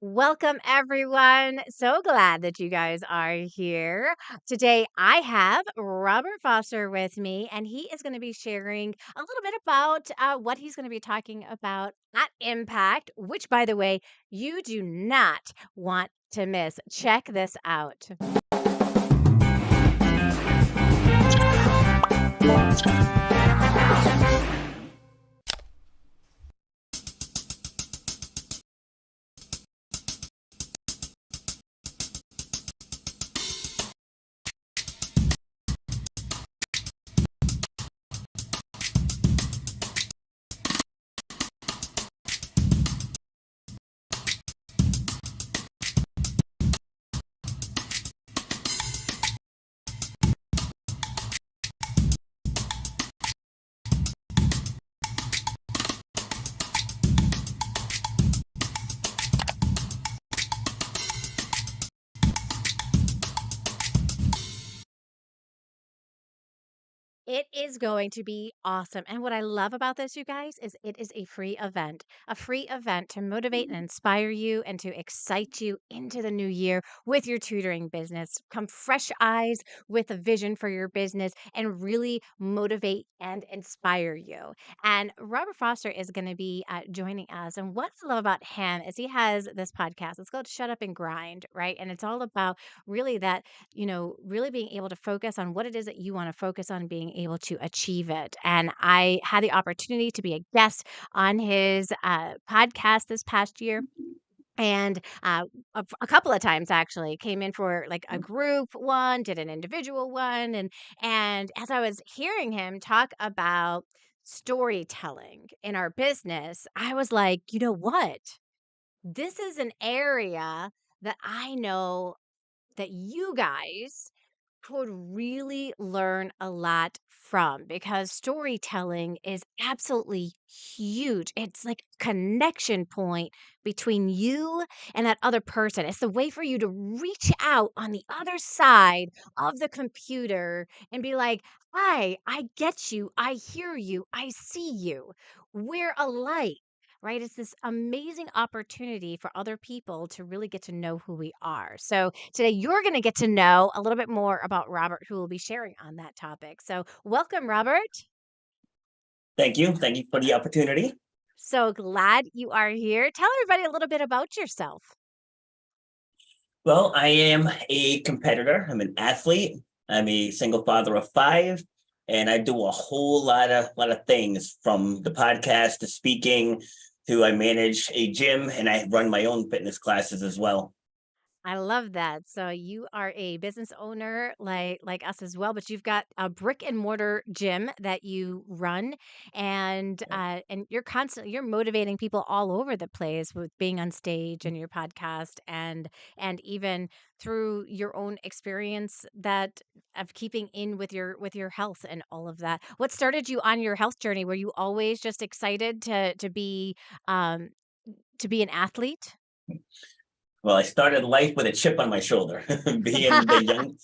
Welcome, everyone. So glad that you guys are here. Today, I have Robert Foster with me, and he is going to be sharing a little bit about what he's going to be talking about at Impact, which, by the way, you do not want to miss. Check this out. It is going to be awesome. And what I love about this, you guys, is it is a free event to motivate and inspire you and to excite you into the new year with your tutoring business. Come fresh eyes with a vision for your business and really motivate and inspire you. And Robert Foster is going to be joining us. And what I love about him is he has this podcast. It's called Shut Up and Grind, right? And it's all about really that really being able to focus on what it is that you want to focus on, being able to achieve it. And I had the opportunity to be a guest on his podcast this past year. And a couple of times actually came in for like a group one, did an individual one, and as I was hearing him talk about storytelling in our business, I was like, you know what? This is an area that I know that you guys could really learn a lot from because storytelling is absolutely huge. It's like a connection point between you and that other person. It's the way for you to reach out on the other side of the computer and be like, "Hi, I get you. I hear you. I see you. We're alike." Right? It's this amazing opportunity for other people to really get to know who we are. So, today you're going to get to know a little bit more about Robert, who will be sharing on that topic. So, welcome, Robert. Thank you. Thank you for the opportunity. So glad you are here. Tell everybody a little bit about yourself. Well, I am a competitor. I'm an athlete. I'm a single father of five, and I do a whole lot of things from the podcast to speaking to I manage a gym and I run my own fitness classes as well. I love that. So you are a business owner like us as well, but you've got a brick and mortar gym that you run, and you're motivating people all over the place with being on stage and your podcast, and even through your own experience that of keeping in with your health and all of that. What started you on your health journey? Were you always just excited um to be an athlete? Well, I started life with a chip on my shoulder, being the young,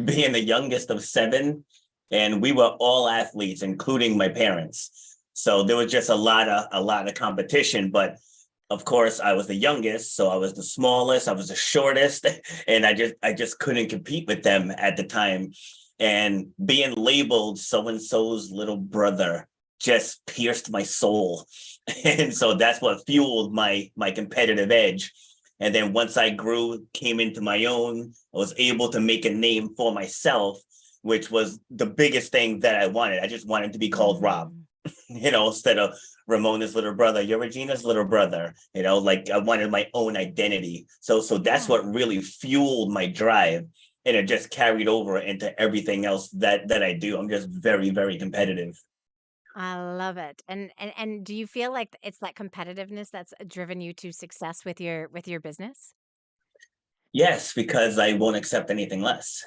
being the youngest of seven, and we were all athletes, including my parents. So there was just a lot of competition. But of course, I was the youngest, so I was the smallest, I was the shortest, and I just couldn't compete with them at the time. And being labeled so and so's little brother just pierced my soul, and so that's what fueled my competitive edge. And then once I grew, came into my own, I was able to make a name for myself, which was the biggest thing that I wanted. I just wanted to be called Rob, Mm. instead of Ramona's little brother, you're Regina's little brother. Like I wanted my own identity. So that's Yeah. what really fueled my drive. And it just carried over into everything else that I do. I'm just very, very competitive. I love it. And do you feel like it's that competitiveness that's driven you to success with your business? Yes, because I won't accept anything less.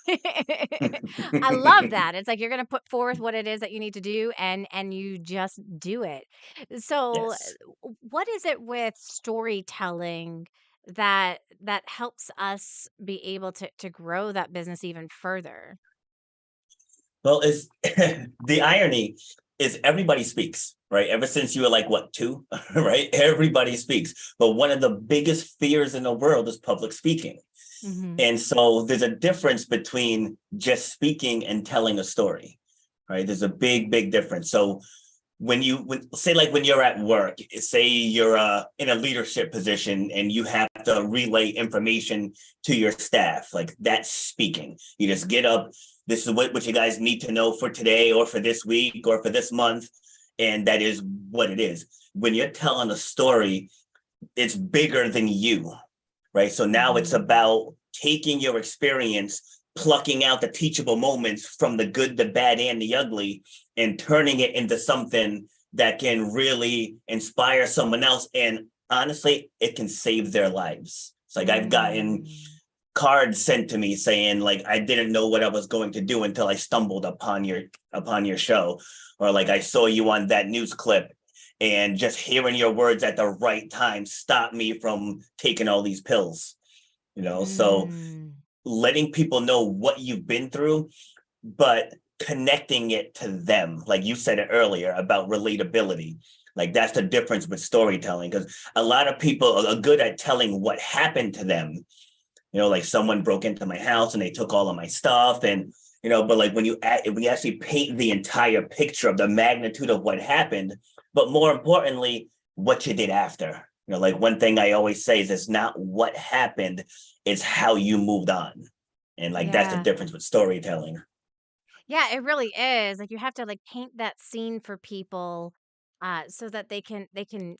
I love that. It's like you're gonna put forth what it is that you need to do and you just do it. So, Yes. what is it with storytelling that helps us be able to grow that business even further? Well, is the irony is everybody speaks. right? Ever since you were like, what, two, right? Everybody speaks. But one of the biggest fears in the world is public speaking. Mhm. And so there's a difference between just speaking and telling a story, right? There's a big difference. So say like when you're at work, say you're in a leadership position and you have to relay information to your staff, like that's speaking. You just get up, this is what you guys need to know for today or for this week or for this month, and that is what it is. When you're telling a story, it's bigger than you, right? So now it's Mhm. about taking your experience, plucking out the teachable moments from the good, the bad, and the ugly, and turning it into something that can really inspire someone else. And honestly, it can save their lives. It's like I've gotten Mm. cards sent to me saying like I didn't know what I was going to do until I stumbled upon your show, or like I saw you on that news clip, and just hearing your words at the right time stopped me from taking all these pills, you know. So Mm. letting people know what you've been through, but connecting it to them, like you said it earlier about relatability. Like that's the difference with storytelling, because a lot of people are good at telling what happened to them, like someone broke into my house and they took all of my stuff, and but like when you actually paint the entire picture of the magnitude of what happened, but more importantly what you did after. Like one thing I always say is it's not what happened, it's how you moved on. And like that's the Yeah. difference with storytelling. Yeah, it really is. Like you have to like paint that scene for people so that they can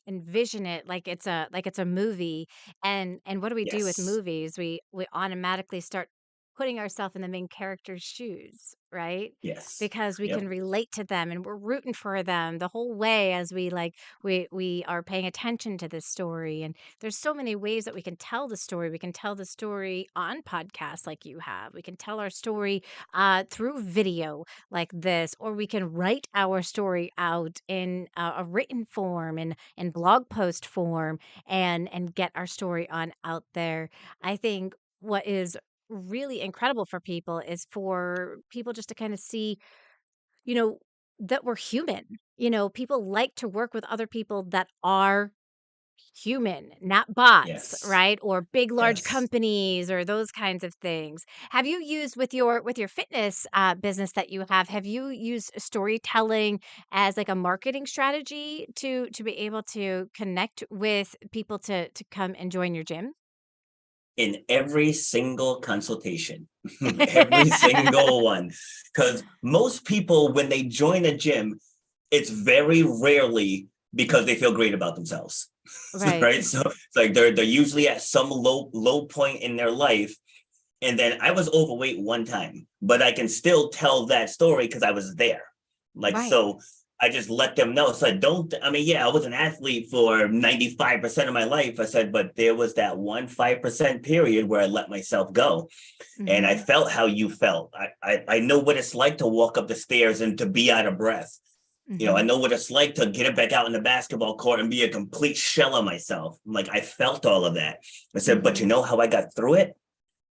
envision it like it's a movie. And what do we do with Yes. movies? We automatically start putting ourselves in the main character's shoes, right? Yes. Because we can Yep. relate to them and we're rooting for them the whole way as we are paying attention to this story. And there's so many ways that we can tell the story. We can tell the story on podcasts like you have. We can tell our story through video like this, or we can write our story out in a written form and in blog post form and get our story on out there. I think what is really incredible for people is for people just to kind of see, you know, that we're human. People like to work with other people that are human, not bots, Yes. right? Or big large Yes. companies or those kinds of things. Have you used with your fitness business that you have you used storytelling as like a marketing strategy to be able to connect with people to come and join your gym? In every single consultation, every single one. Because most people, when they join a gym, it's very rarely because they feel great about themselves, Right. right? So it's like they're usually at some low point in their life. And then I was overweight one time, but I can still tell that story because I was there. Like, Right. so I just let them know. So I mean, yeah, I was an athlete for 95% of my life. I said, but there was that 1 5% period where I let myself go. And I Mhm. felt how you felt. I know what it's like to walk up the stairs and to be out of breath. I Mhm. know what it's like to get it back out in the basketball court and be a complete shell of myself. Like I felt all of that. I said, but you Mhm. know how I got through it?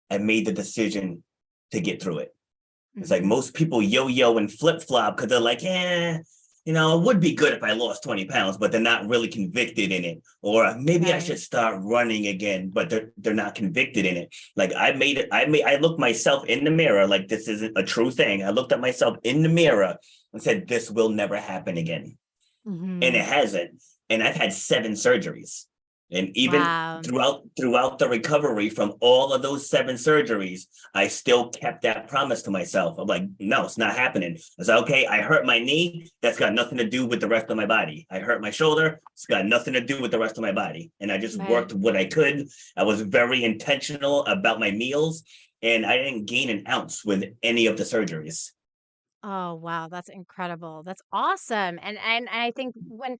I made the decision to get through it. It's like Mhm. most people yo-yo and flip-flop because they're like, it would be good if I lost 20 pounds, but they're not really convicted in it. Or maybe I should Right. start running again, but they're not convicted in it. Like I looked myself in the mirror, like this isn't a true thing. I looked at myself in the mirror and said, this will never happen again. And it Mhm. hasn't. And I've had 7 surgeries. And even Wow. throughout the recovery from all of those 7 surgeries, I still kept that promise to myself. I'm like, no, it's not happening. I said, okay, I hurt my knee. That's got nothing to do with the rest of my body. I hurt my shoulder. It's got nothing to do with the rest of my body. And I just Right. worked what I could. I was very intentional about my meals, and I didn't gain an ounce with any of the surgeries. Oh, wow, that's incredible. That's awesome. And I think when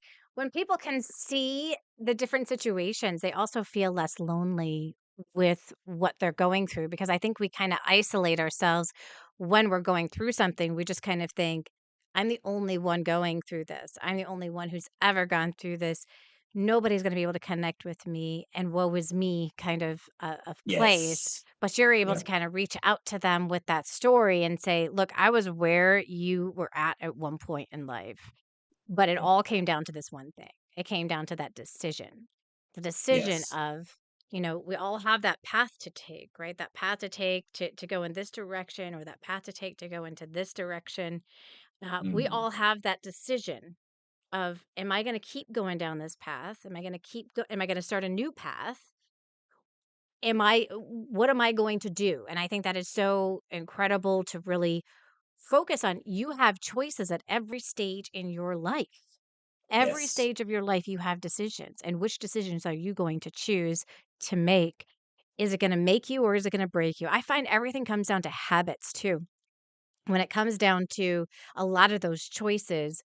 people can see the different situations, they also feel less lonely with what they're going through because I think we kind of isolate ourselves when we're going through something. We just kind of think, I'm the only one going through this. I'm the only one who's ever gone through this. Nobody's going to be able to connect with me and woe is me kind of place, Yes. but you're able to Yep. kind of reach out to them with that story and say, "Look, I was where you were at one point in life." But it all came down to this one thing. It came down to that decision. The decision Yes. of, we all have that path to take, right? That path to take to go in this direction, or that path to take to go into this direction. We Mhm. all have that decision of, am I going to keep going down this path? Am I going to start a new path? What am I going to do? And I think that is so incredible to really focus on. You have choices at every stage in your life. Every Yes. stage of your life, you have decisions. And which decisions are you going to choose to make? Is it going to make you, or is it going to break you? I find everything comes down to habits too. When it comes down to a lot of those choices,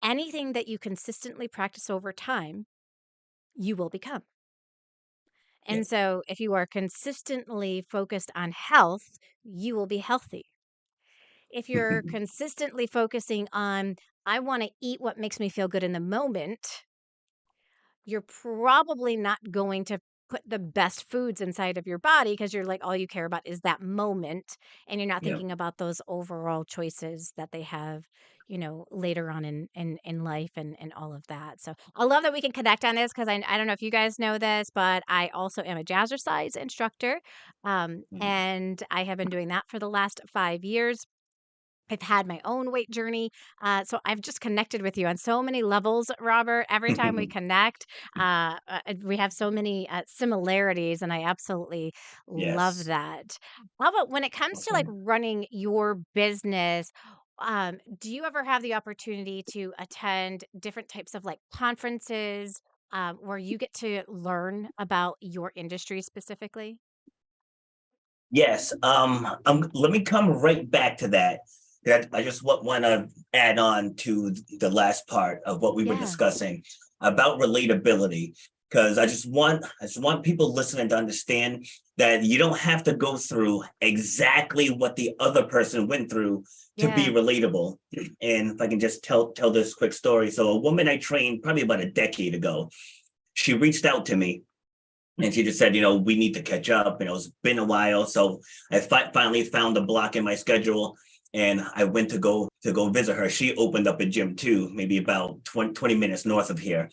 anything that you consistently practice over time, you will become. Yeah. And so, if you are consistently focused on health, you will be healthy. If you're consistently focusing on, I want to eat what makes me feel good in the moment, you're probably not going to put the best foods inside of your body, because you're like, all you care about is that moment, and you're not Yeah. thinking about those overall choices that they have, later on in life, and all of that. So I love that we can connect on this, because I don't know if you guys know this, but I also am a jazzercise instructor. Mhm. And I have been doing that for the last 5 years. I've had my own weight journey. So I've just connected with you on so many levels, Robert. Every time we connect, we have so many similarities, and I absolutely love Yes. that. How about when it comes to like Awesome. running your business? Do you ever have the opportunity to attend different types of like conferences, where you get to learn about your industry specifically? Yes. Let me come right back to that. That I just want to add on to the last part of what we were Yeah. discussing about relatability, because I just want people listening to understand that you don't have to go through exactly what the other person went through to be Yeah. relatable. And if I can just tell this quick story. So a woman I trained probably about a decade ago, she reached out to me and she just said, we need to catch up. It's been a while. So I finally found a block in my schedule, and I went to go visit her. She opened up a gym too, maybe about 20 minutes north of here.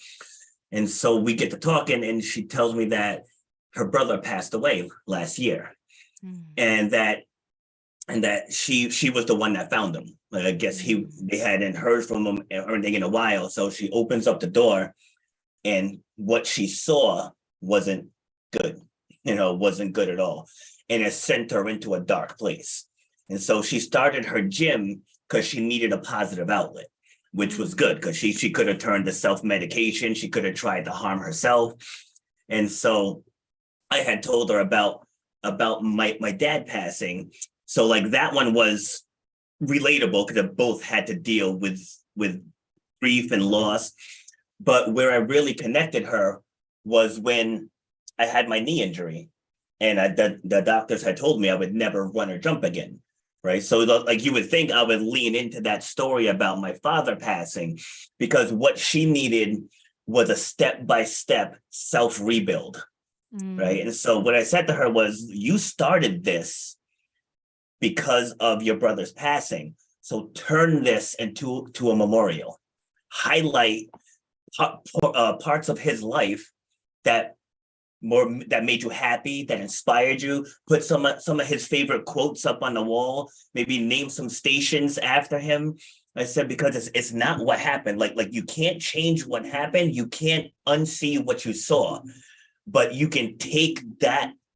And so we get to talking, and she tells me that her brother passed away last year, Mm. and that she was the one that found him. Like, I guess Mm. they hadn't heard from him or anything in a while. So she opens up the door, and what she saw wasn't good, wasn't good at all. And it sent her into a dark place. And so she started her gym because she needed a positive outlet, which was good, Mm. because she could have turned to self-medication. She could have tried to harm herself. And so I had told her about my dad passing. So like that one was relatable, because they both had to deal with grief and loss. But where I really connected her was when I had my knee injury, and the doctors had told me I would never run or jump again. Right. So, like, you would think I would lean into that story about my father passing, because what she needed was a step by step self rebuild. Right. Mm. And so, what I said to her was, you started this because of your brother's passing. So, turn this into a memorial, highlight parts of his life that that made you happy, that inspired you. Put some of his favorite quotes up on the wall. Maybe name some stations after him. I said, because it's not what happened. Like you can't change what happened. You can't unsee what you saw, but you can take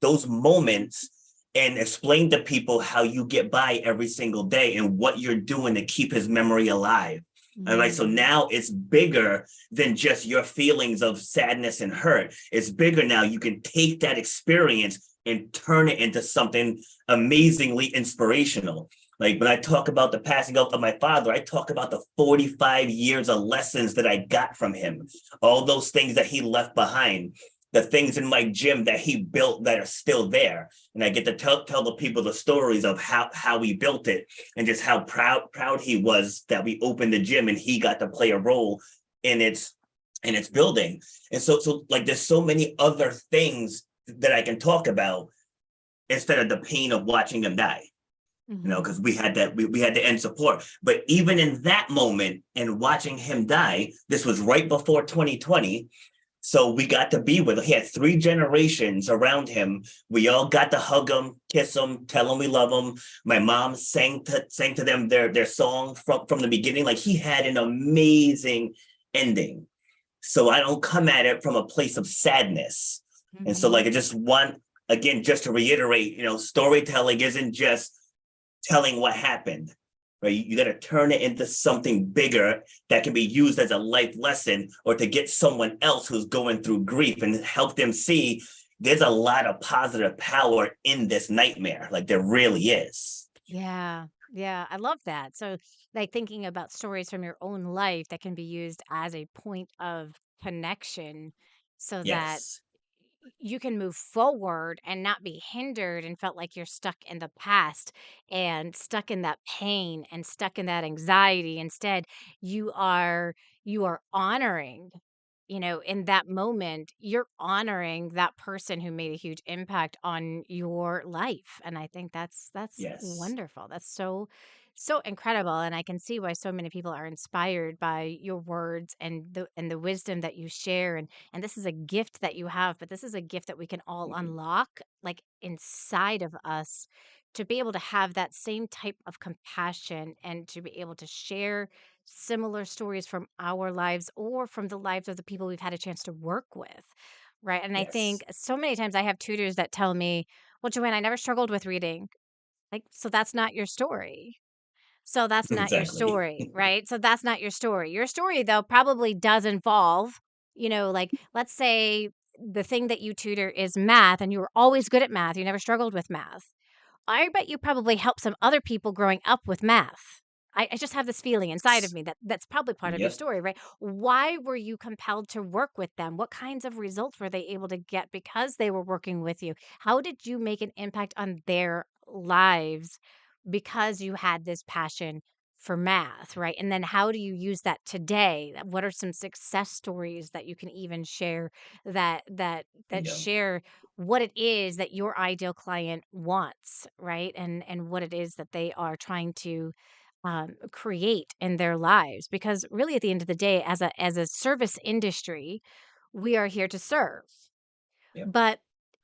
those moments and explain to people how you get by every single day and what you're doing to keep his memory alive. And like, so Mm. now it's bigger than just your feelings of sadness and hurt. It's bigger now. You can take that experience and turn it into something amazingly inspirational. Like, when I talk about the passing of my father, I talk about the 45 years of lessons that I got from him, all those things that he left behind, the things in my gym that he built that are still there. And I get to tell the people the stories of how he built it, and just how proud he was that we opened the gym and he got to play a role in its building. And so like, there's so many other things that I can talk about instead of the pain of watching him die. Hmm. because we had to end support. But even in that moment and watching him die, this was right before 2020. So we got to be with him. He had 3 generations around him. We all got to hug him, kiss him, tell him we love him. My mom sang to them their song from the beginning. Like, he had an amazing ending. So I don't come at it from a place of sadness. And so, Hmm. like, I just want, again, just to reiterate, storytelling isn't just telling what happened, right? You got to turn it into something bigger that can be used as a life lesson, or to get someone else who's going through grief and help them see there's a lot of positive power in this nightmare. Like, there really is. Yeah. Yeah. I love that. So, like thinking about stories from your own life that can be used as a point of connection so that Yes. you can move forward and not be hindered and felt like you're stuck in the past and stuck in that pain and stuck in that anxiety. Instead, you are you are honoring, in that moment, you're honoring that person who made a huge impact on your life. And I think that's Yes. wonderful. That's so incredible, and I can see why so many people are inspired by your words and the wisdom that you share. And this is a gift that you have, but this is a gift that we can all Thank you. unlock, like, inside of us, to be able to have that same type of compassion and to be able to share similar stories from our lives or from the lives of the people we've had a chance to work with. Right. And I Yes. think so many times I have tutors that tell me, well, Joanne, I never struggled with reading. Like, so that's not your story. So that's not your Exactly. story, right? So that's not your story. Your story, though, probably does involve, like, let's say the thing that you tutor is math and you were always good at math. You never struggled with math. I bet you probably helped some other people growing up with math. I just have this feeling inside of me that that's probably part of your Yep. story, right? Why were you compelled to work with them? What kinds of results were they able to get because they were working with you? How did you make an impact on their lives because you had this passion for math, right? And then how do you use that today? What are some success stories that you can even share that Yeah. share what it is that your ideal client wants, right? And what it is that they are trying to create in their lives. Because really, at the end of the day, as a service industry, we are here to serve, Yep. but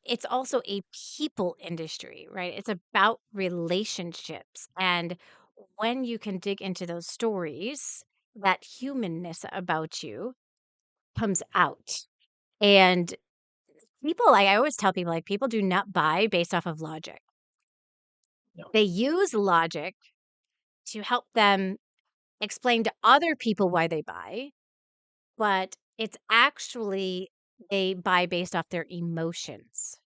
it's also a people industry, right? It's about relationships, and when you can dig into those stories, that humanness about you comes out. And people, I always tell people, like, people do not buy based off of logic. No. They use logic to help them explain to other people why they buy, but it's actually they buy based off their emotions.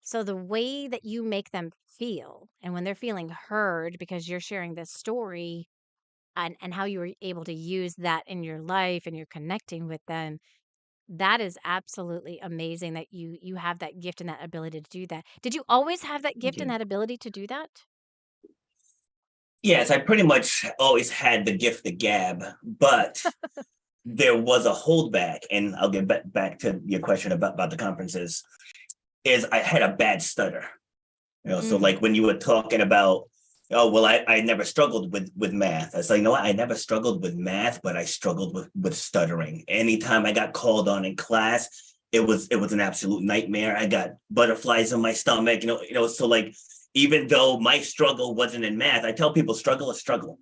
So the way that you make them feel, and when they're feeling heard because you're sharing this story and how you were able to use that in your life and you're connecting with them, that is absolutely amazing that you have that gift and that ability to do that. Did you always have that Thank gift and you. that ability to do that? Yes, I pretty much always had the gift of gab, but there was a holdback, and I'll get back to your question about the conferences. Is I had a bad stutter. So Mm. like when you were talking about, oh well, I never struggled with math. I was like, you know what? I never struggled with math, but I struggled with stuttering. Anytime I got called on in class, it was an absolute nightmare. I got butterflies in my stomach. So like, even though my struggle wasn't in math, I tell people struggle is struggle,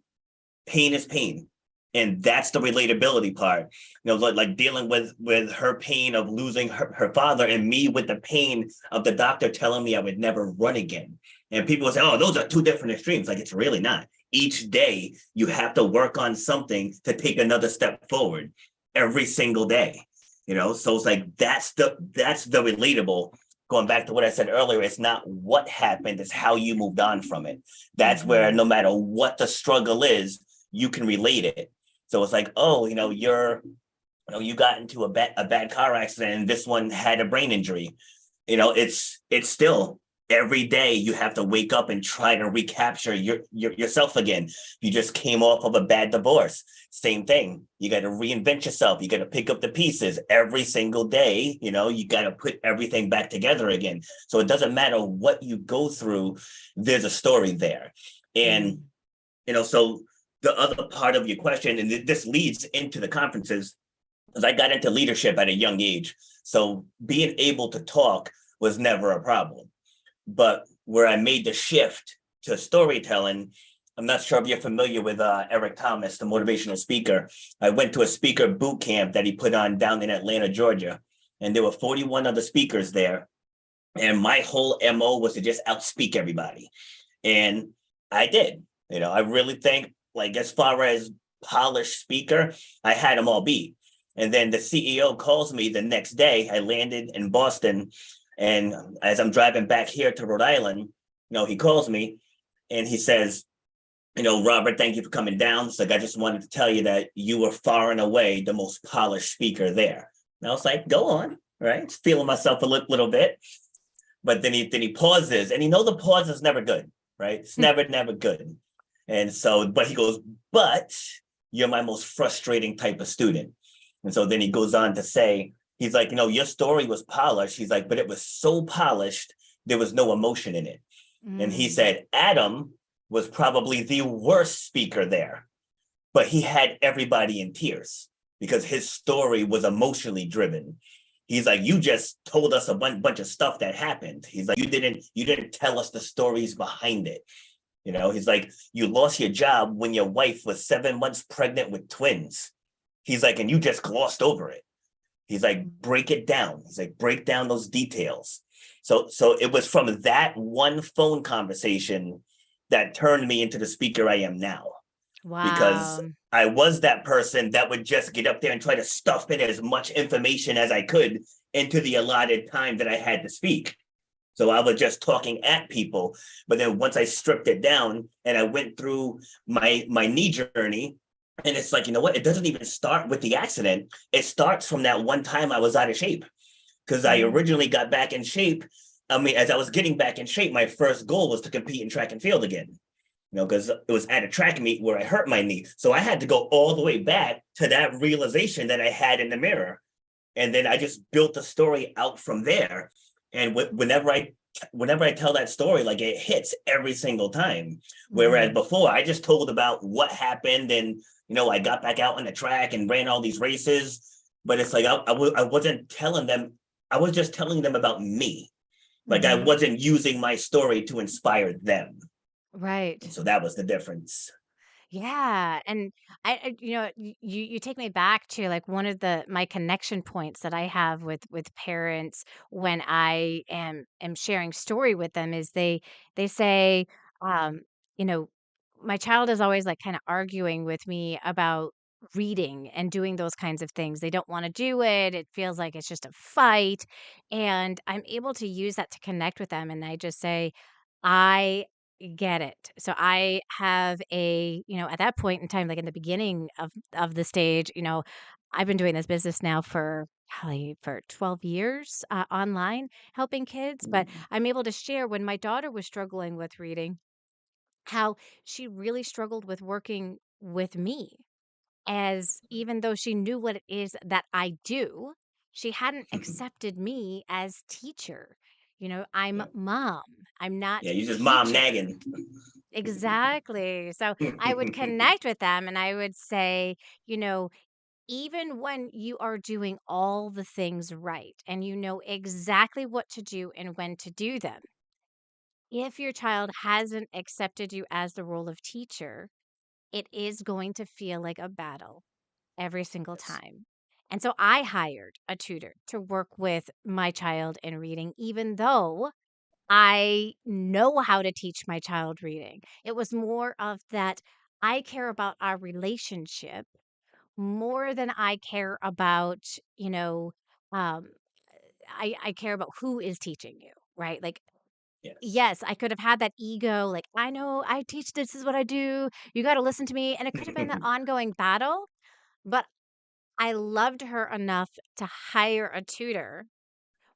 pain is pain, and that's the relatability part. Like dealing with her pain of losing her father, and me with the pain of the doctor telling me I would never run again. And people will say, oh, those are two different extremes. Like, it's really not. Each day you have to work on something to take another step forward every single day. So it's like, that's the relatable. Going back to what I said earlier, it's not what happened, it's how you moved on from it. That's where, Mhm. no matter what the struggle is, you can relate it. So it's like, oh, you got into a bad car accident, and this one had a brain injury. It's still every day you have to wake up and try to recapture yourself again. You just came off of a bad divorce. Same thing. You got to reinvent yourself. You got to pick up the pieces every single day. You got to put everything back together again. So it doesn't matter what you go through, there's a story there. And, Mm. so the other part of your question, and this leads into the conferences, is I got into leadership at a young age. So being able to talk was never a problem. But where I made the shift to storytelling, I'm not sure if you're familiar with Eric Thomas, the motivational speaker. I went to a speaker boot camp that he put on down in Atlanta, Georgia, and there were 41 other speakers there. And my whole MO was to just outspeak everybody. And I did. I really think, like, as far as polished speaker, I had them all beat. And then the CEO calls me the next day. I landed in Boston. And as I'm driving back here to Rhode Island, he calls me and he says, Robert, thank you for coming down. It's like, I just wanted to tell you that you were far and away the most polished speaker there. And I was like, go on, right? Feeling myself a little bit. But then he pauses, and the pause is never good, right? It's never good. And so, but he goes, but you're my most frustrating type of student. And so then he goes on to say, he's like, your story was polished. He's like, but it was so polished, there was no emotion in it. And he Mm. said, Adam was probably the worst speaker there, but he had everybody in tears because his story was emotionally driven. He's like, you just told us a bunch of stuff that happened. He's like, you didn't tell us the stories behind it. He's like, you lost your job when your wife was 7 months pregnant with twins. He's like, and you just glossed over it. He's like, break it down. He's like, break down those details. So it was from that one phone conversation that turned me into the speaker I am now, because Wow. I was that person that would just get up there and try to stuff in as much information as I could into the allotted time that I had to speak. So I was just talking at people. But then once I stripped it down and I went through my knee journey, and it's like, what? It doesn't even start with the accident. It starts from that one time I was out of shape, because I Mm. originally got back in shape. I mean, as I was getting back in shape, my first goal was to compete in track and field again, because it was at a track meet where I hurt my knee. So I had to go all the way back to that realization that I had in the mirror. And then I just built the story out from there. And whenever I tell that story, like, it hits every single time. Whereas Mhm. before, I just told about what happened, and I got back out on the track and ran all these races. But it's like I wasn't telling them. I was just telling them about me. Like, I Mhm. wasn't using my story to inspire them. Right. And so that was the difference. Yeah, and you take me back to, like, one of my connection points that I have with parents when I am sharing story with them is they say, um, you know, my child is always, like, kinda arguing with me about reading and doing those kinds of things. They don't wanna do it, it feels like it's just a fight, and I'm able to use that to connect with them, and I just say, "I get it." So I have at that point in time, like in the beginning of the stage, I've been doing this business now for probably for 12 years, online helping kids, but I'm able to share when my daughter was struggling with reading, how she really struggled with working with me, as even though she knew what it is that I do, she hadn't accepted me as teacher. I'm Yeah. mom. I'm not Yeah, you just mom teacher. nagging. Exactly. So I would connect with them and I would say, you know, even when you are doing all the things right and you know exactly what to do and when to do them, if your child hasn't accepted you as the role of teacher, it is going to feel like a battle every single Yes. time. And so I hired a tutor to work with my child in reading, even though I know how to teach my child reading. It was more of that I care about our relationship more than I care about, um, I care about who is teaching you, right? Like, Yes. yes, I could have had that ego, like, I know I teach, this is what I do. You got to listen to me. And it could have been that ongoing battle, but I loved her enough to hire a tutor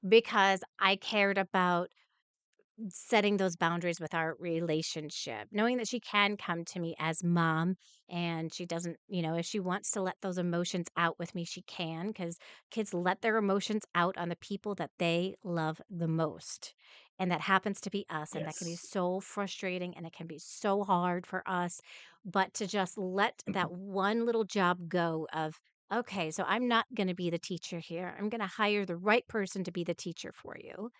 because I cared about setting those boundaries with our relationship, knowing that she can come to me as mom and she doesn't, if she wants to let those emotions out with me, she can, because kids let their emotions out on the people that they love the most. And that happens to be us. And that can be Yes. so frustrating and it can be so hard for us. But to just let that one little job go of, okay, so I'm not going to be the teacher here. I'm going to hire the right person to be the teacher for you,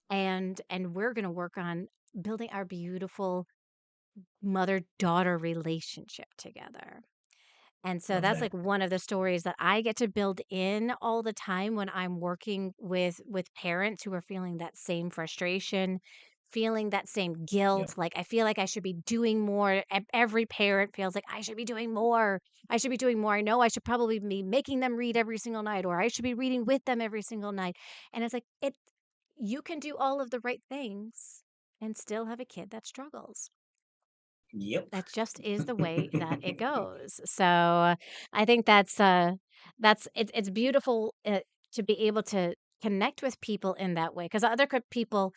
and we're gonna work on building our beautiful mother-daughter relationship together. And so Love that's that. like one of the stories that I get to build in all the time when I'm working with parents who are feeling that same frustration, feeling that same Yep. guilt, like I feel like I should be doing more. Every parent feels like I should be doing more. I should be doing more. I know I should probably be making them read every single night, or I should be reading with them every single night. And it's like you can do all of the right things and still have a kid that struggles. Yep. That just is the way that it goes. So, I think that's it's beautiful, to be able to connect with people in that way, 'cause other people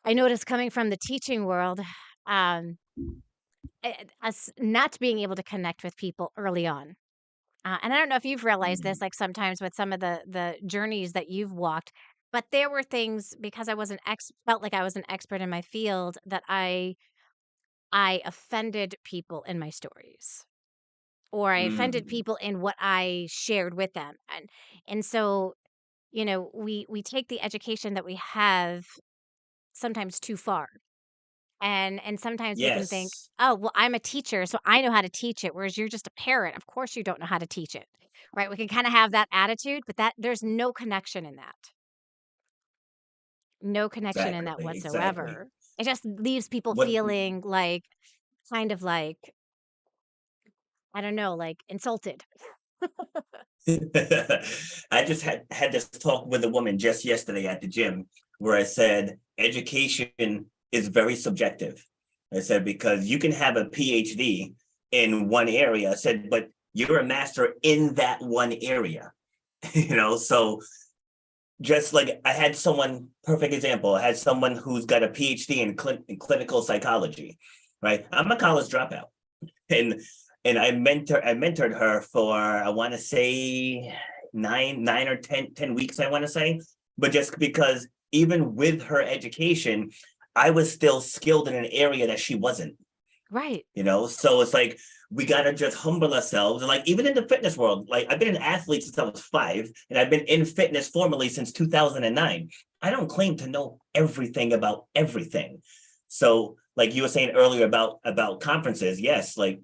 I notice coming from the teaching world, um, us not being able to connect with people early on. And I don't know if you've realized this, Mm, like, sometimes with some of the journeys that you've walked, but there were things because I wasn't felt like I was an expert in my field that I offended people in my stories. Or I offended mm, people in what I shared with them, and so, we take the education that we have sometimes too far, and sometimes we can think, yes. "Oh, well, I'm a teacher, so I know how to teach it," whereas you're just a parent, of course you don't know how to teach it, right? We can kinda have that attitude, but there's no connection in that. No connection in that Exactly. Exactly. whatsoever. It just leaves people What feeling like kind of like, I don't know, like, insulted. I just had this talk with a woman just yesterday at the gym where I said education is very subjective. I said because you can have a PhD in one area. I said, but you're a master in that one area. So just like I had someone, perfect example, I had someone who's got a PhD in clinical psychology, right? I'm a college dropout and I mentored her for I want to say nine or 10 weeks, I want to say. But just because even with her education, I was still skilled in an area that she wasn't. Right. So it's like we gotta just humble ourselves. And like even in the fitness world, like I've been an athlete since I was 5, and I've been in fitness formally since 2009. I don't claim to know everything about everything. So like you were saying earlier about conferences, yes, like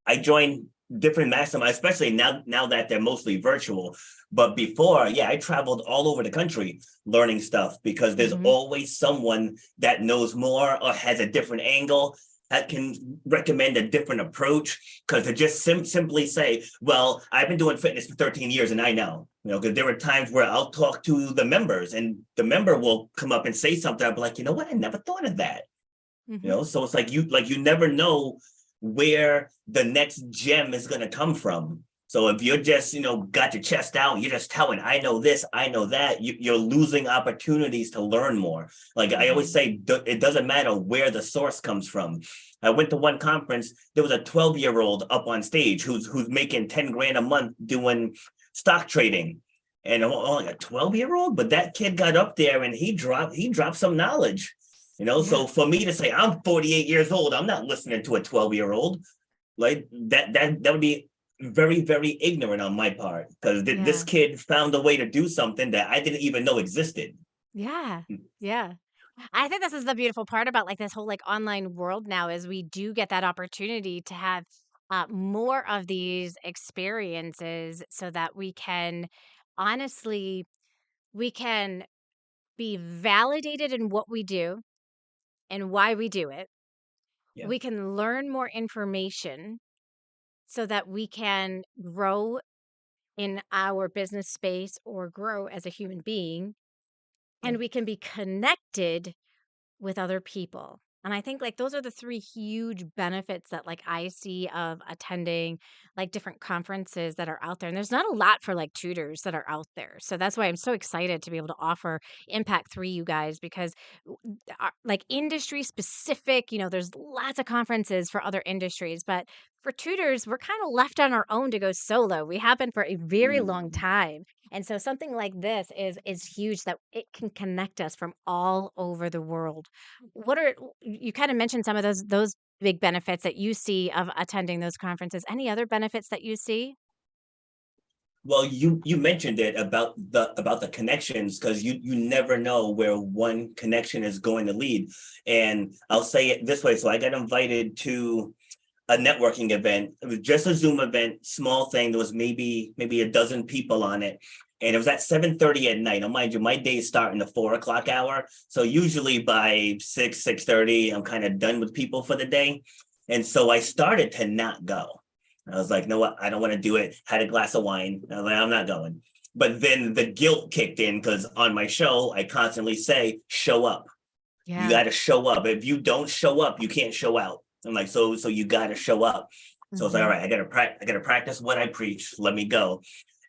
I joined different masterminds, especially now that they're mostly virtual. But before, yeah, I traveled all over the country learning stuff because there's Mhm. always someone that knows more or has a different angle that can recommend a different approach. Because to just simply say, well, I've been doing fitness for 13 years and I know, because there were times where I'll talk to the members and the member will come up and say something. I'll be like, you know what? I never thought of that. Mhm. So it's like you never know where the next gem is going to come from. So if you're just got your chest out, you're just telling, I know this, I know that, you're losing opportunities to learn more. Like I always Mhm. say, it doesn't matter where the source comes from. I went to one conference, there was a 12-year-old up on stage who's making 10 grand a month doing stock trading, and only a 12-year-old, but that kid got up there and he dropped some knowledge. Yeah. So for me to say I'm 48 years old, I'm not listening to a 12-year-old. Like that would be very, very ignorant on my part because this Yeah. kid found a way to do something that I didn't even know existed. Yeah. Yeah. I think this is the beautiful part about, like, this whole, like, online world now is we do get that opportunity to have, more of these experiences so that we can honestly we can be validated in what we do and why we do it. Yeah, We can learn more information so that we can grow in our business space or grow as a human being, yeah, and we can be connected with other people. And I think, like, those are the 3 huge benefits that, like, I see of attending, like, different conferences that are out there, and there's not a lot for, like, tutors that are out there, so that's why I'm so excited to be able to offer Impact 3 you guys because, like, industry specific, there's lots of conferences for other industries, but for tutors, we're kinda left on our own to go solo. We have been for a very long Mm. time, and so something like this is huge that it can connect us from all over the world. What are you kind of mentioned some of those big benefits that you see of attending those conferences. Any other benefits that you see? Well, you mentioned it about the connections because you never know where one connection is going to lead. And I'll say it this way. So I got invited to a networking event. It was just a Zoom event, small thing. There was maybe a dozen people on it. And it was at 7:30 at night. Now, mind you, my days start in the 4 o'clock hour. So usually by 6:30, I'm kind of done with people for the day. And so I started to not go. I was like, no, what? I don't want to do it. Had a glass of wine. I was like, I'm not going. But then the guilt kicked in because on my show, I constantly say, show up. You Yeah. got to show up. If you don't show up, you can't show out. I'm like, so you got to show up. So it's like, all Mhm. right, I got to practice what I preach. Let me go.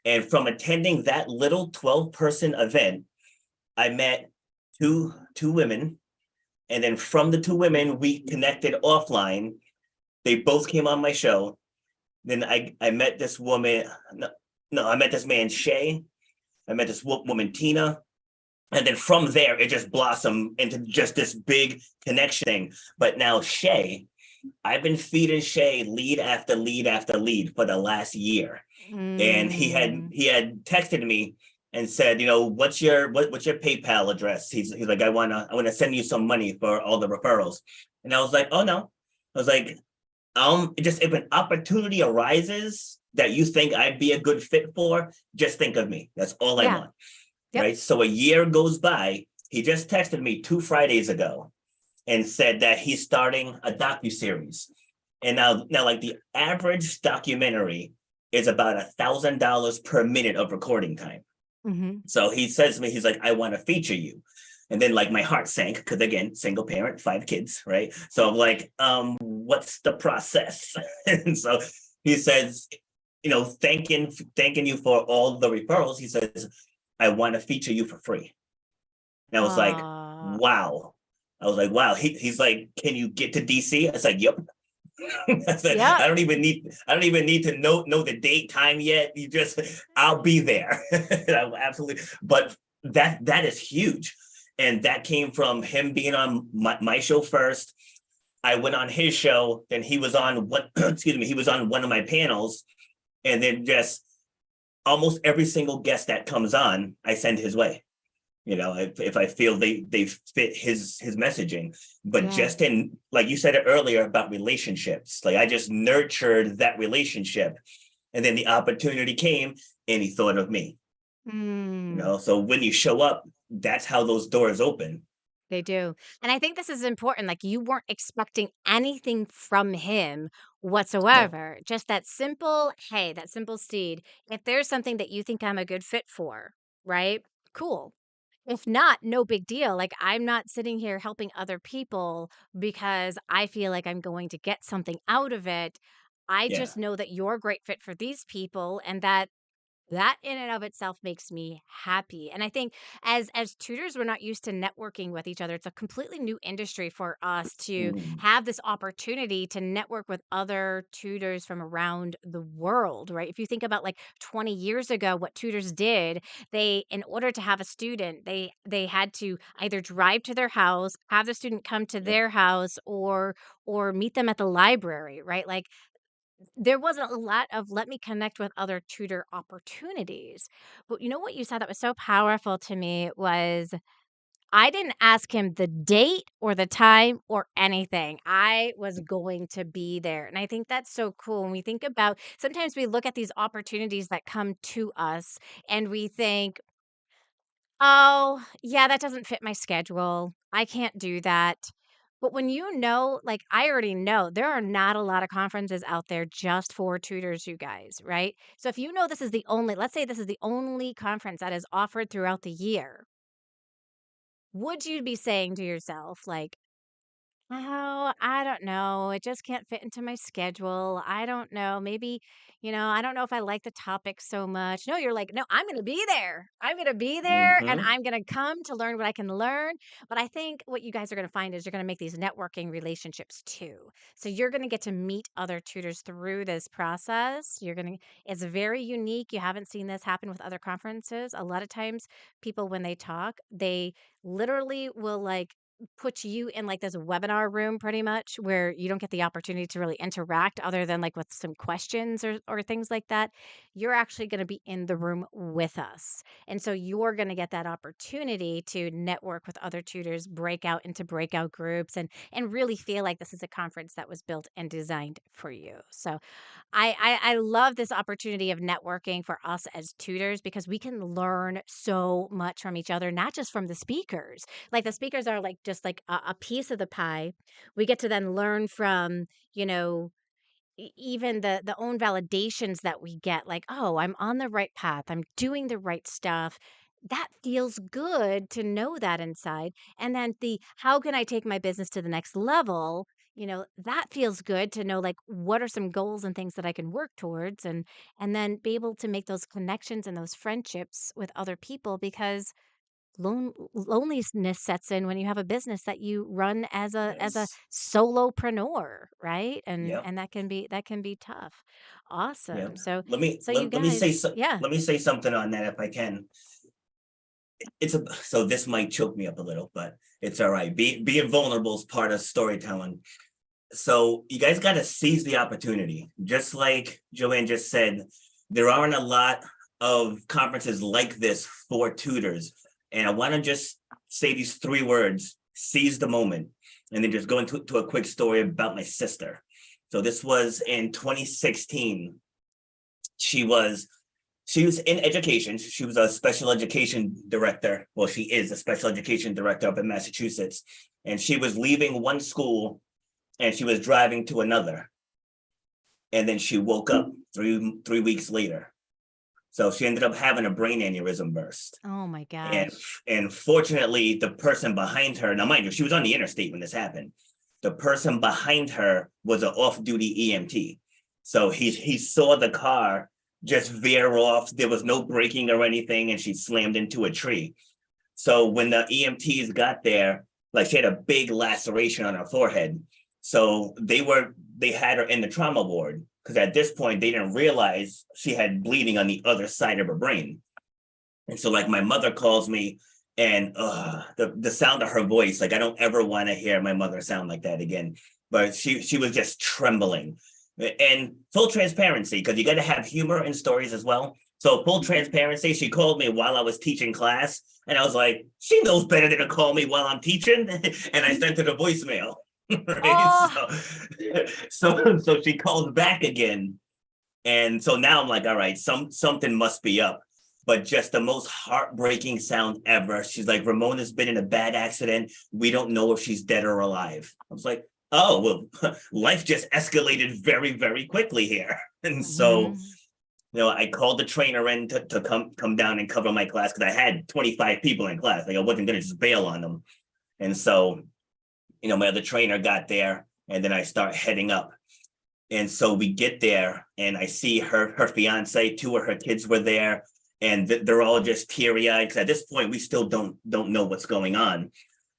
And from attending that little 12-person event, I met two women. And then from the two women, we connected offline. They both came on my show. Then I met this woman. No, no, I met this man, Shay. I met this woman, Tina. And then from there, it just blossomed into just this big connection thing. But now Shay, I've been feeding Shay lead after lead after lead for the last year. And Mm. he had texted me and said, what's your PayPal address? He's like, I wanna send you some money for all the referrals. And I was like, oh no. I was like, just if an opportunity arises that you think I'd be a good fit for, just think of me. That's all I Yeah. want. Yep. Right. So a year goes by. He just texted me 2 Fridays ago and said that he's starting a docu-series. And now like the average documentary is about $1,000 per minute of recording time. Mhm. So he says to me, he's like, I want to feature you. And then like my heart sank because again, single parent, 5 kids, right? So I'm like, what's the process? And so he says, thanking you for all the referrals. He says, I want to feature you for free. And I was like, Aw. wow. I was like, wow. He's like, can you get to DC? I was like, yep. I said, Yep. I don't even need to know the date, time yet. I'll be there. Absolutely. But that is huge. And that came from him being on my show first. I went on his show, then he was on what excuse me, he was on one of my panels, and then just almost every single guest that comes on, I send his way. If I feel they fit his messaging. But Yeah. just in, like you said it earlier about relationships, like I just nurtured that relationship, and then the opportunity came and he thought of me. Mm. So when you show up, that's how those doors open. They do. And I think this is important. Like, you weren't expecting anything from him No. whatsoever. Just that simple, hey, that simple seed. If there's something that you think I'm a good fit for, right? Cool. If not, no big deal. Like, I'm not sitting here helping other people because I feel like I'm going to get something out of it. I Yeah. just know that you're a great fit for these people and that in and of itself makes me happy, and I think as tutors, we're not used to networking with each other. It's a completely new industry for us to Mhm. have this opportunity to network with other tutors from around the world, right? If you think about, like, 20 years ago, what tutors did, they in order to have a student, they had to either drive to their house, have the student come to Yep. their house, or meet them at the library, right? Like, there wasn't a lot of let me connect with other tutor opportunities. But you know what you said that was so powerful to me was I didn't ask him the date or the time or anything. I was going to be there. And I think that's so cool. When we think about sometimes we look at these opportunities that come to us and we think, oh, yeah, that doesn't fit my schedule. I can't do that. But when like I already know there are not a lot of conferences out there just for tutors, you guys, right? So if you know this is the only, let's say this is the only conference that is offered throughout the year, would you be saying to yourself, like, Oh, I don't know. It just can't fit into my schedule. I don't know. Maybe, I don't know if I like the topic so much. No, you're like, no, I'm going to be there. I'm going to be there and Hmm. I'm going to come to learn what I can learn. But I think what you guys are going to find is you're going to make these networking relationships too. So you're going to get to meet other tutors through this process. It's very unique. You haven't seen this happen with other conferences. A lot of times, people, when they talk, they literally will like, puts you in like this webinar room pretty much where you don't get the opportunity to really interact other than like with some questions or things like that. You're actually going to be in the room with us. And so you're going to get that opportunity to network with other tutors, break out into breakout groups and really feel like this is a conference that was built and designed for you. So I love this opportunity of networking for us as tutors because we can learn so much from each other, not just from the speakers. Like the speakers are like just like a piece of the pie. We get to then learn from, even the own validations that we get, like, oh, I'm on the right path, I'm doing the right stuff. That feels good to know that inside. And then the how can I take my business to the next level? That feels good to know like what are some goals and things that I can work towards and then be able to make those connections and those friendships with other people because loneliness sets in when you have a business that you run as a Yes. solopreneur, right? And Yep. and that can be tough. Yeah. Awesome. So Let me so you let, let me say guys, yeah. let me say something on that if I can. So this might choke me up a little, but it's all right. Being vulnerable is part of storytelling. So you guys got to seize the opportunity. Just like Joanne just said, there aren't a lot of conferences like this for tutors. And I want to just say these three words: seize the moment. And then just go into to a quick story about my sister. So this was in 2016. She was she was in education. She was a special education director. Well, she is a special education director up in Massachusetts. And she was leaving one school and she was driving to another. And then she woke up three weeks later. So she ended up having a brain aneurysm burst. Oh my And gosh. and fortunately, the person behind her, now mind you, she was on the interstate when this happened. The person behind her was an off-duty EMT. So he saw the car just veer off. There was no braking or anything, and she slammed into a tree. So when the EMTs got there, like she had a big laceration on her forehead. So they had her in the trauma ward because at this point they didn't realize she had bleeding on the other side of her brain. And so like my mother calls me and the sound of her voice, like I don't ever want to hear my mother sound like that again. But she was just trembling. And full transparency, because you got to have humor in stories as well. So full transparency, she called me while I was teaching class, and I was like, she knows better than to call me while I'm teaching, and I sent her the voicemail. Right, Oh, so she called back again, and so now I'm like, all right, something must be up. But just the most heartbreaking sound ever. She's like, Ramona's been in a bad accident. We don't know if she's dead or alive. I was like, oh, well, life just escalated very, very quickly here. And so, mhm. I called the trainer in to come down and cover my class because I had 25 people in class. Like I wasn't gonna just bail on them. And so, my other trainer got there and then I start heading up. And so we get there and I see her fiance, two of her kids were there, and they're all just teary-eyed because at this point we still don't know what's going on.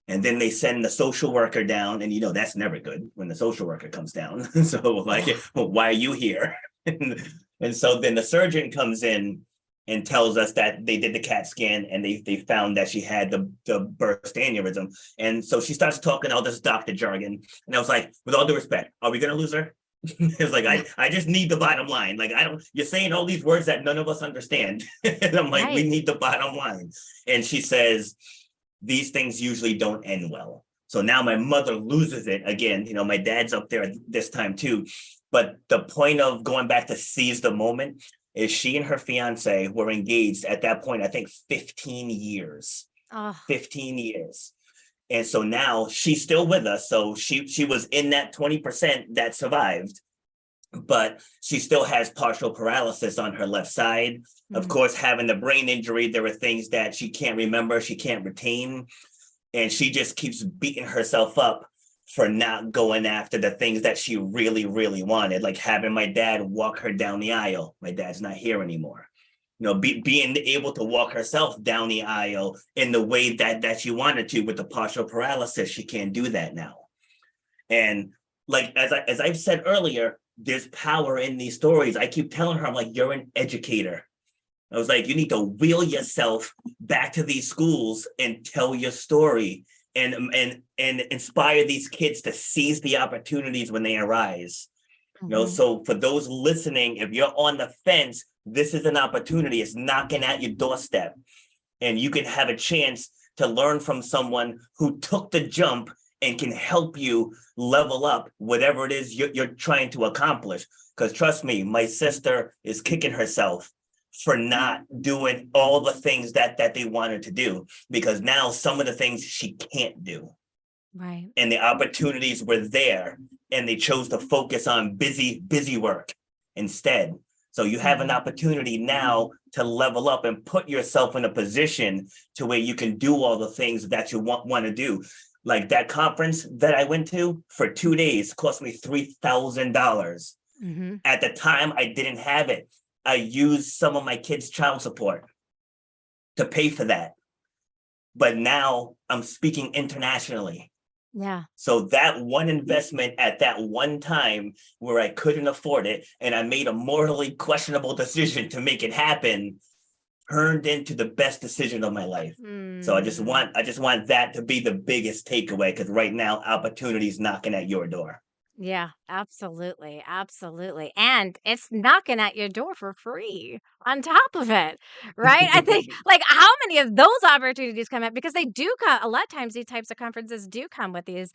And then they send the social worker down, and that's never good when the social worker comes down. So like, Oh, well, why are you here? and so then the surgeon comes in and tells us that they did the CAT scan and they found that she had the burst aneurysm. And so she starts talking all this doctor jargon. And I was like, with all due respect, are we gonna lose her? It's like I just need the bottom line. Like I don't you're saying all these words that none of us understand. And I'm like, we right. need the bottom line. And she says, these things usually don't end well. So now my mother loses it again. My dad's up there this time too. But the point of going back to seize the moment is she and her fiance were engaged at that point, I think 15 years. Oh, 15 years. And so now she's still with us. So she was in that 20% that survived, but she still has partial paralysis on her left side. Of mm, course, having the brain injury, there are things that she can't remember, she can't retain, and she just keeps beating herself up. for not going after the things that she really, really wanted, like having my dad walk her down the aisle. My dad's not here anymore. Being able to walk herself down the aisle in the way that she wanted to with the partial paralysis. She can't do that now. And like as I've said earlier, there's power in these stories. I keep telling her, I'm like, you're an educator. I was like, you need to wheel yourself back to these schools and tell your story and inspire these kids to seize the opportunities when they arise. Mhm. So for those listening, if you're on the fence, this is an opportunity. It's knocking at your doorstep, and you can have a chance to learn from someone who took the jump and can help you level up whatever it is you're trying to accomplish. Because trust me, my sister is kicking herself for not doing all the things that they wanted to do, because now some of the things she can't do, Right. and the opportunities were there, and they chose to focus on busy work instead. So you have an Mhm. opportunity now to level up and put yourself in a position to where you can do all the things that you want to do. Like that conference that I went to for 2 days cost me $3,000. Mhm. At the time, I didn't have it. I used some of my kids' child support to pay for that. But now I'm speaking internationally. Yeah. So that one investment at that one time where I couldn't afford it and I made a morally questionable decision to make it happen turned into the best decision of my life. So Mm. I just want that to be the biggest takeaway, because right now opportunity is knocking at your door. Yeah, absolutely, absolutely, and it's knocking at your door for free on top of it, right? I think, like, how many of those opportunities come up because they do come a lot of times these types of conferences do come with these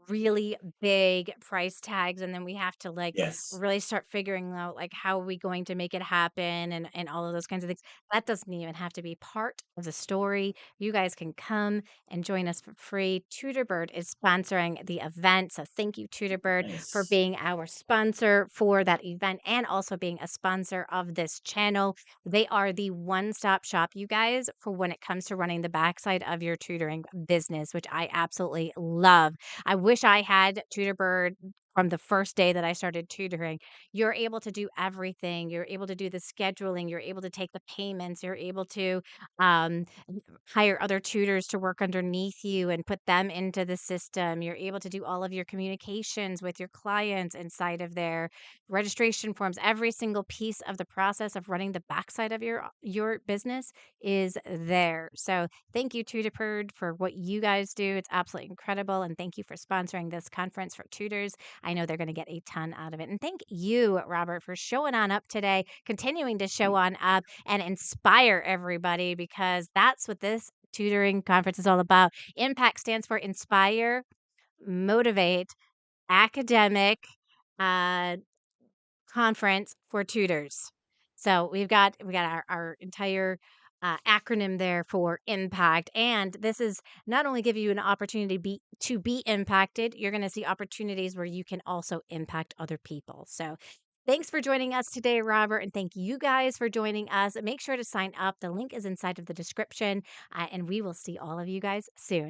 really big price tags, and then we have to, like, Yes. really start figuring out, like, how are we going to make it happen and all of those kinds of things. That doesn't even have to be part of the story. You guys can come and join us for free. TutorBird is sponsoring the event, so thank you, TutorBird, for Nice. being our sponsor for that event and also being a sponsor of this channel. They are the one-stop shop, you guys, for when it comes to running the backside of your tutoring business, which I absolutely love. I wish I had TutorBird from the first day that I started tutoring. You're able to do everything. You're able to do the scheduling. You're able to take the payments. You're able to um, hire other tutors to work underneath you and put them into the system. You're able to do all of your communications with your clients inside of their registration forms. Every single piece of the process of running the backside of your business is there. So thank you, Tutorperd, for what you guys do. It's absolutely incredible. And thank you for sponsoring this conference for tutors. I know they're going to get a ton out of it. And thank you, Robert, for showing on up today, continuing to show on up and inspire everybody because that's what this tutoring conference is all about. Impact stands for inspire, motivate, academic, uh, conference for tutors. So we got our entire acronym there for impact, and this is not only give you an opportunity to be impacted. You're going to see opportunities where you can also impact other people. So. Thanks for joining us today, Robert, and thank you guys for joining us. Make sure to sign up. The link is inside of the description, and we will see all of you guys soon.